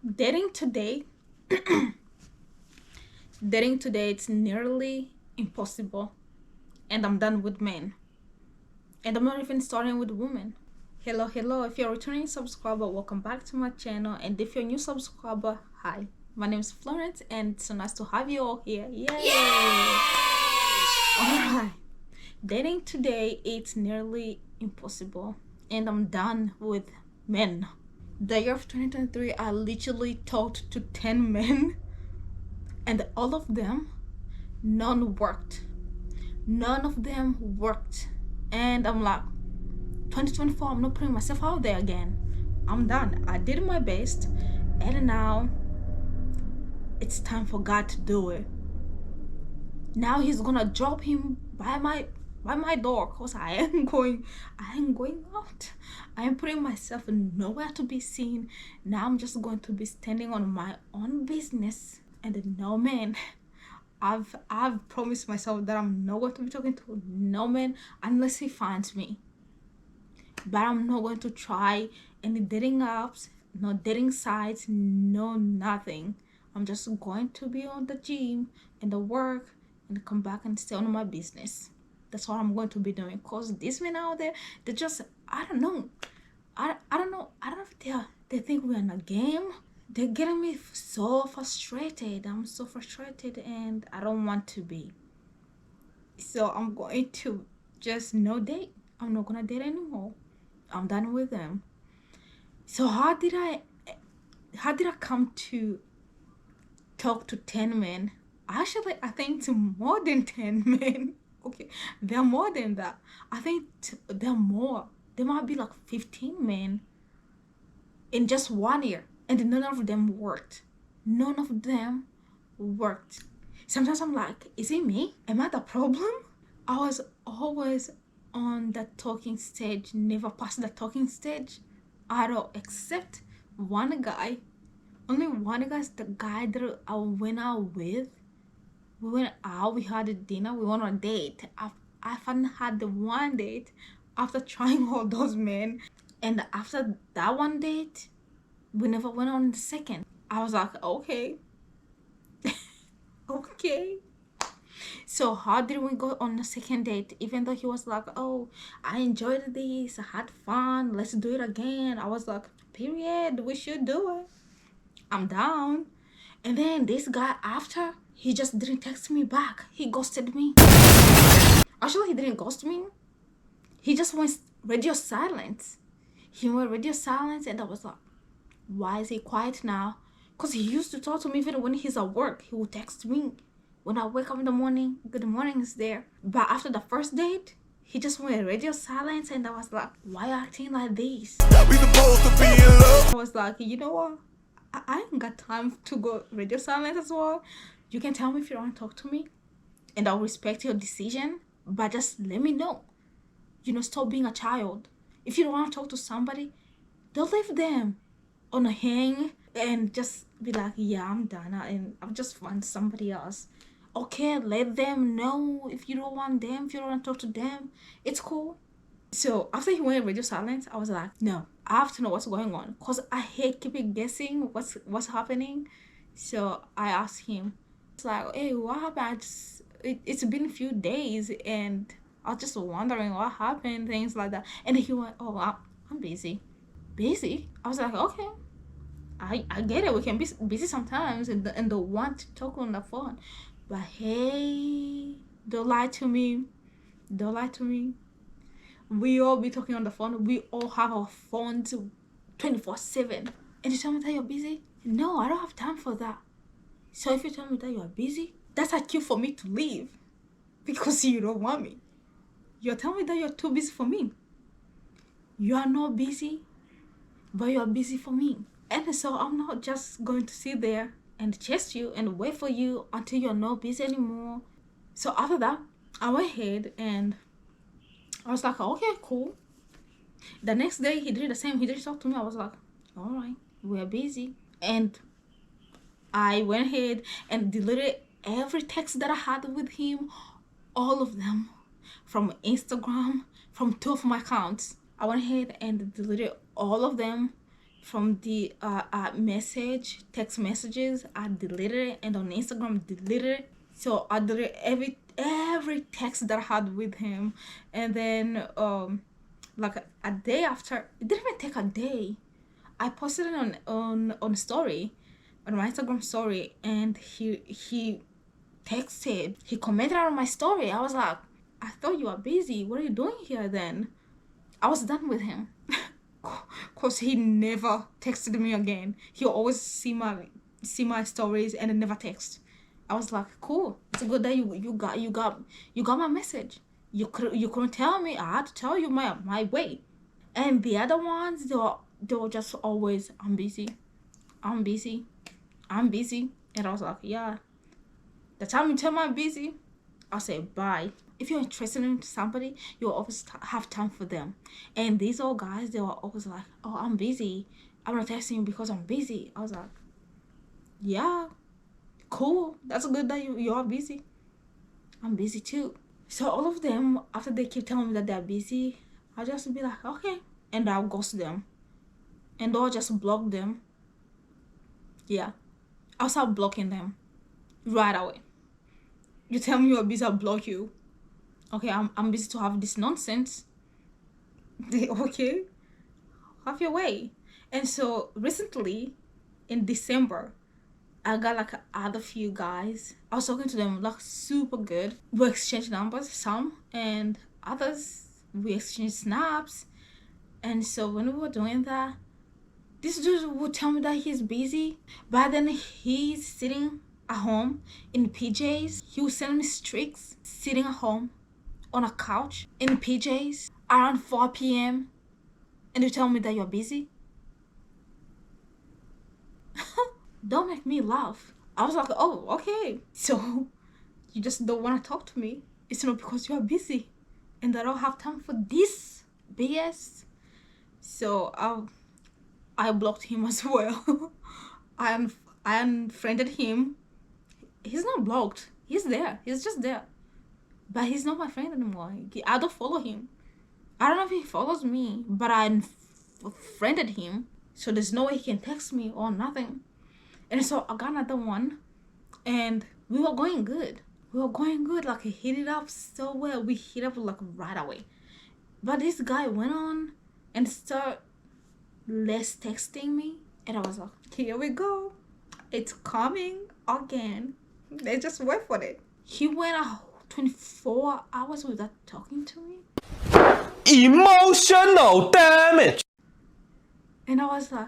dating today it's nearly impossible, and I'm done with men, and I'm not even starting with women. Hello, if you're a returning subscriber, welcome back to my channel, and if you're a new subscriber, hi, my name is Florence, and it's so nice to have you all here. Yay! Alright, dating today it's nearly impossible, and I'm done with men. The year of 2023, I literally talked to 10 men, and all of them, none worked. None of them worked. And I'm like, 2024, I'm not putting myself out there again. I'm done. I did my best, and now it's time for God to do it. Now He's gonna drop him by my door, cause I ain't going out. I am putting myself nowhere to be seen. Now I'm just going to be standing on my own business, and no man. I've promised myself that I'm not going to be talking to no man unless he finds me. But I'm not going to try any dating apps, no dating sites, no nothing. I'm just going to be on the gym and the work and come back and stay on my business. That's what I'm going to be doing. Cause these men out there, they just I don't know. I don't know. I don't know if they think we're in a game. They're getting me so frustrated. I'm so frustrated and I don't want to be. So I'm going to just no date. I'm not gonna date anymore. I'm done with them. So how did I come to talk to 10 men? Actually, I think it's more than 10 men. Okay, they're more than that. I think they're more. There might be like 15 men in just 1 year, and none of them worked. None of them worked. Sometimes I'm like, is it me? Am I the problem? I was always on the talking stage, never past the talking stage at all, except one guy. Only one guy is the guy that I went out with. We went out, we had a dinner, we went on a date. I finally had the one date after trying all those men. And after that one date, we never went on the second. I was like, okay. Okay. So how did we go on the second date? Even though he was like, oh, I enjoyed this, I had fun, let's do it again. I was like, period, we should do it. I'm down. And then this guy, after, he just didn't text me back. He ghosted me. Actually, he didn't ghost me. He just went radio silence. He went radio silence, and I was like, why is he quiet now? Because he used to talk to me even when he's at work. He would text me. When I wake up in the morning, good morning is there. But after the first date, he just went radio silence, and I was like, why acting like this? We supposed to be in love. I was like, you know what? I ain't got time to go radio silence as well. You can tell me if you don't want to talk to me, and I'll respect your decision. But just let me know. Stop being a child. If you don't want to talk to somebody, don't leave them on a hang and just be like, yeah, I'm done, and I'll just find somebody else. Okay, let them know if you don't want them, if you don't want to talk to them, it's cool. So after he went radio silence, I was like, no, I have to know what's going on, because I hate keeping guessing what's happening. So I asked him, it's like, hey, what happened? It's been a few days, and I was just wondering what happened, things like that. And he went, oh, I'm busy. Busy? I was like, okay, I get it. We can be busy sometimes and don't want to talk on the phone. But hey, don't lie to me. Don't lie to me. We all be talking on the phone. We all have our phones 24/7. And you tell me that you're busy? No, I don't have time for that. So if you tell me that you are busy, that's a cue for me to leave. Because you don't want me. You're telling me that you're too busy for me. You are not busy, but you're busy for me. And so I'm not just going to sit there and chase you and wait for you until you're not busy anymore. So after that, I went ahead and I was like, okay, cool. The next day, he did the same. He didn't talk to me. I was like, all right, we're busy. And I went ahead and deleted every text that I had with him, all of them, from Instagram, from 2 of my accounts. I went ahead and deleted all of them from the text messages. I deleted it, and on Instagram deleted it. So I deleted every text that I had with him, and then like a day after, it didn't even take a day. I posted it on story, on my Instagram story, and he texted, he commented on my story. I was like, I thought you were busy. What are you doing here then? I was done with him. Cause he never texted me again. He always see my stories and never text. I was like, cool. It's a good that you got my message. You couldn't tell me. I had to tell you my way. And the other ones, they were just always, I'm busy, I'm busy, I'm busy. And I was like, yeah. The time you tell me I'm busy, I'll say bye. If you're interested in somebody, you'll always have time for them. And these old guys, they were always like, oh, I'm busy. I'm not texting you because I'm busy. I was like, yeah, cool. That's good that you are busy. I'm busy too. So all of them, after they keep telling me that they're busy, I'll just be like, okay. And I'll ghost them. And I'll just block them. Yeah. I'll start blocking them right away. You tell me you're busy, I'll block you. Okay, I'm busy to have this nonsense. Okay, have your way. And so recently, in December, I got like other few guys. I was talking to them like super good. We exchanged numbers, some, and others we exchanged snaps. And so when we were doing that, this dude would tell me that he's busy, but then he's sitting at home in PJs. He would send me streaks sitting at home on a couch in PJs around 4 p.m. and you tell me that you're busy? Don't make me laugh. I was like, oh, okay. So you just don't want to talk to me. It's not because you are busy and I don't have time for this BS. So I blocked him as well. I unfriended him. He's not blocked. He's there. He's just there. But he's not my friend anymore. I don't follow him. I don't know if he follows me, but I unfriended him. So there's no way he can text me or nothing. And so I got another one, and we were going good. Like, he hit it up so well. We hit up like right away. But this guy went on and started less texting me. And I was like, here we go. It's coming again. They just wait for it. He went 24 hours without talking to me. Emotional damage. And I was like,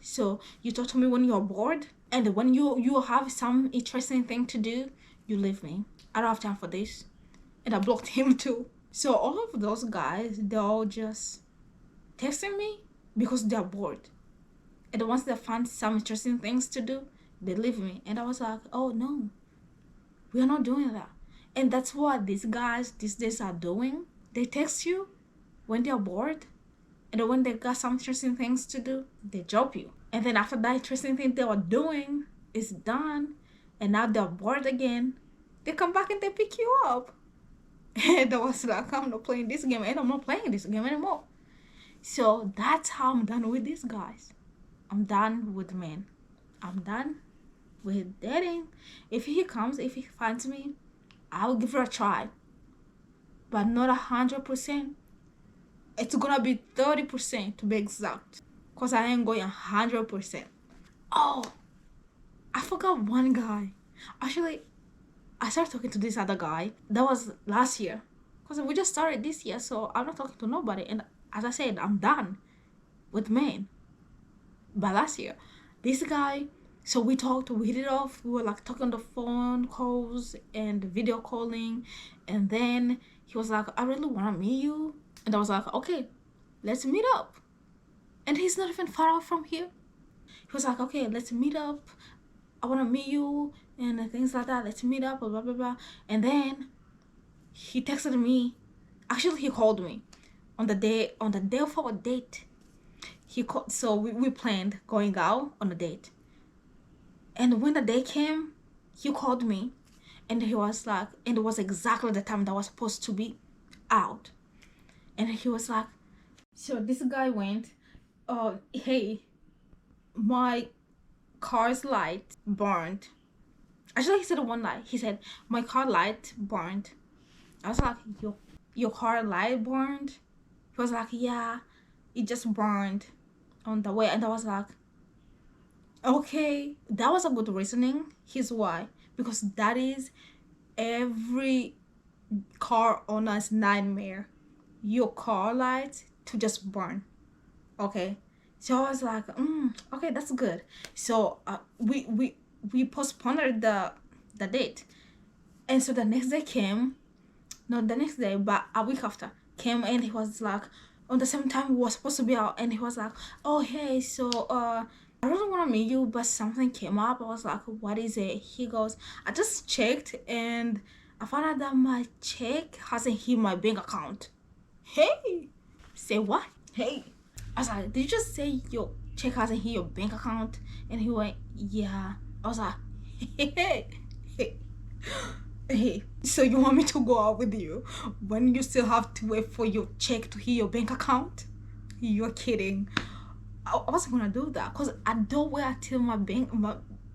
so you talk to me when you're bored, and when you have some interesting thing to do, you leave me. I don't have time for this. And I blocked him too. So all of those guys, they're all just texting me because they're bored. And once they find some interesting things to do, they leave me. And I was like, oh no, we are not doing that. And that's what these guys these days are doing. They text you when they're bored, and when they got some interesting things to do, they drop you. And then after that interesting thing they were doing is done, and now they're bored again, they come back and they pick you up. And I was like, I'm not playing this game, and I'm not playing this game anymore. So that's how I'm done with these guys. I'm done with men. I'm done with dating. If he finds me, I'll give it a try. But not 100%. It's gonna be 30% to be exact. Cause I ain't going 100%. Oh, I forgot one guy. Actually, I started talking to this other guy. That was last year. Cause we just started this year, so I'm not talking to nobody. And as I said, I'm done with men. But last year, this guy, so we talked, we hit it off. We were like talking on the phone calls and video calling. And then he was like, I really want to meet you. And I was like, okay, let's meet up. And he's not even far out from here. He was like, okay, let's meet up. I want to meet you and things like that. Let's meet up, blah, blah, blah. And then he texted me. Actually, he called me on the day of our date. He called, so we planned going out on a date. And when the day came, he called me. And he was like, and it was exactly the time that was supposed to be out. And he was like, so this guy went Hey, my car's light burned. Actually, he said one light. He said, my car light burned. I was like, your car light burned? He was like, yeah, it just burned on the way. And I was like, okay, that was a good reasoning. Here's why. Because that is every car owner's nightmare. Your car light to just burn. Okay. So I was like, okay, that's good. So we postponed the date. And so the next day came, not the next day, but a week after came, and he was like, on the same time we were supposed to be out, and he was like, oh hey, so I really want to meet you, but something came up. I was like, what is it? He goes, I just checked and I found out that my check hasn't hit my bank account. Hey, say what? Hey, I was like, did you just say your check hasn't hit your bank account? And he went, yeah. I was like, hey, hey, hey, so you want me to go out with you when you still have to wait for your check to hit your bank account? You're kidding. I wasn't gonna do that because I don't wait until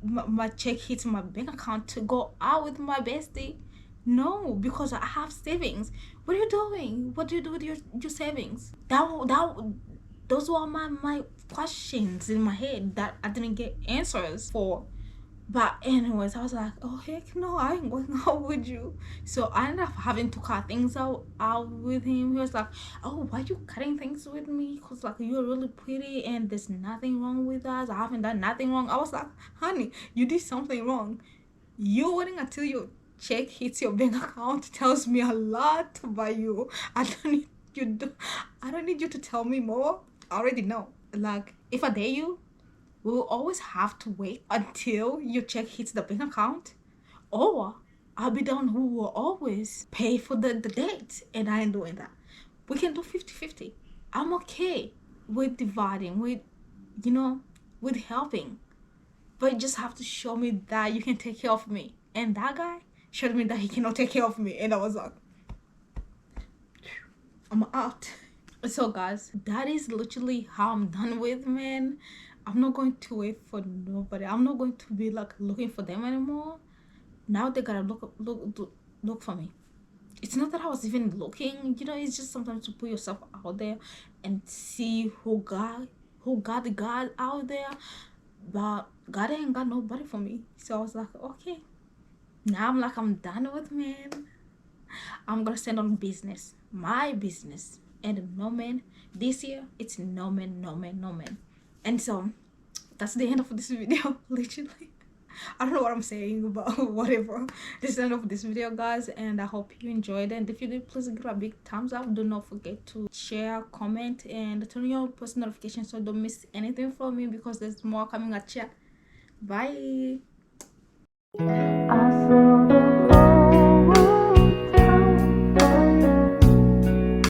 my check hits my bank account to go out with my bestie. No, because I have savings. What are you doing? What do you do with your savings? Those were my questions in my head that I didn't get answers for. But anyways, I was like, oh heck no, I ain't going out with you. So I ended up having to cut things out with him. He was like, oh, why you cutting things with me? Cause like you're really pretty and there's nothing wrong with us. I haven't done nothing wrong. I was like, honey, you did something wrong. You waiting until your check hits your bank account tells me a lot about you. I don't need you to tell me more. I already know. Like if I dare you, we will always have to wait until your check hits the bank account, or I'll be the one who will always pay for the date, and I ain't doing that. We can do 50-50. I'm okay with dividing, you know, with helping, but you just have to show me that you can take care of me. And that guy showed me that he cannot take care of me, and I was like, I'm out. So guys, that is literally how I'm done with men. I'm not going to wait for nobody. I'm not going to be like looking for them anymore. Now they gotta look for me. It's not that I was even looking, you know, it's just sometimes to put yourself out there and see who got the God out there. But God ain't got nobody for me. So I was like, okay. Now I'm done with men. I'm gonna stand on business. My business. And no man. This year it's no man, no man, no man. And so that's the end of this video. Literally, I don't know what I'm saying, but whatever. This is the end of this video, guys, and I hope you enjoyed it. And if you did, please give a big thumbs up. Do not forget to share, comment, and turn on your post notifications so don't miss anything from me, because there's more coming at you. Bye.